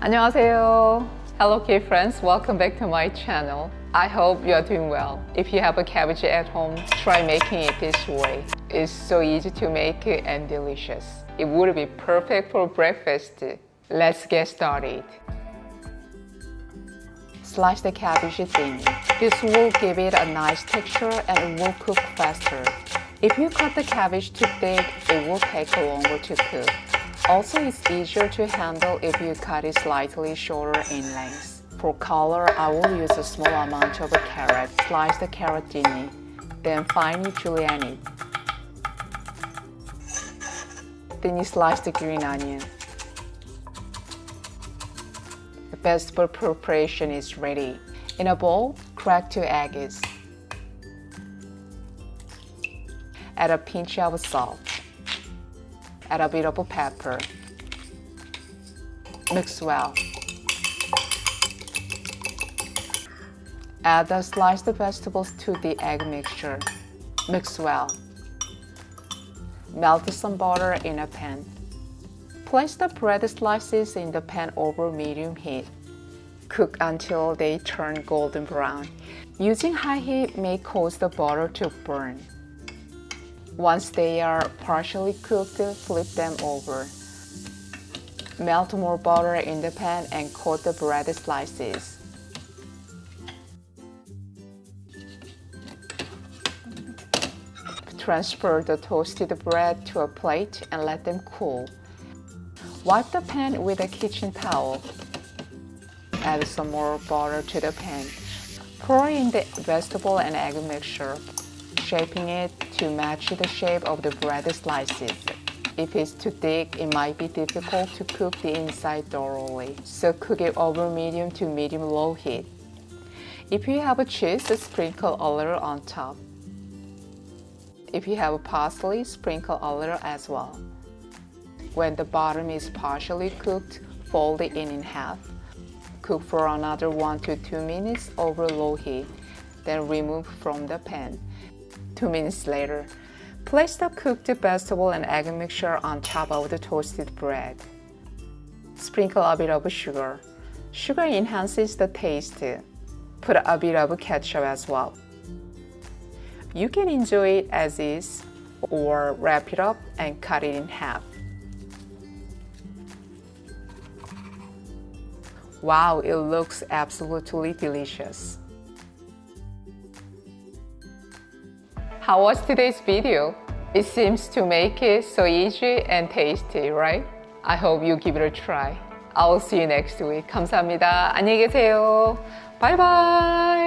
안녕하세요. Hello K friends, welcome back to my channel. I hope you are doing well. If you have a cabbage at home, try making it this way. It's so easy to make and delicious. It would be perfect for breakfast. Let's get started. Slice the cabbage thinly. This will give it a nice texture and it will cook faster. If you cut the cabbage too thick, it will take longer to cook. Also, it's easier to handle if you cut it slightly shorter in length. For color, I will use a small amount of a carrot. Slice the carrot thinly, then finely julienne it. Thinly slice the green onion. The vegetable preparation is ready. In a bowl, crack 2 eggs. Add a pinch of salt. Add a bit of pepper. Mix well. Add the sliced vegetables to the egg mixture. Mix well. Melt some butter in a pan. Place the bread slices in the pan over medium heat. Cook until they turn golden brown. Using high heat may cause the butter to burn. Once they are partially cooked, flip them over. Melt more butter in the pan and coat the bread slices. Transfer the toasted bread to a plate and let them cool. Wipe the pan with a kitchen towel. Add some more butter to the pan. Pour in the vegetable and egg mixture, shaping it to match the shape of the bread slices. If it's too thick, it might be difficult to cook the inside thoroughly, so cook it over medium to medium-low heat. If you have a cheese, sprinkle a little on top. If you have parsley, sprinkle a little as well. When the bottom is partially cooked, fold it in half. Cook for another 1 to 2 minutes over low heat, then remove from the pan. 2 minutes later, place the cooked vegetable and egg mixture on top of the toasted bread. Sprinkle a bit of sugar. Sugar enhances the taste. Put a bit of ketchup as well. You can enjoy it as is or wrap it up and cut it in half. Wow, it looks absolutely delicious. How was today's video? It seems to make it so easy and tasty, right? I hope you give it a try. I will see you next week. 감사합니다. 안녕히 계세요. Bye bye.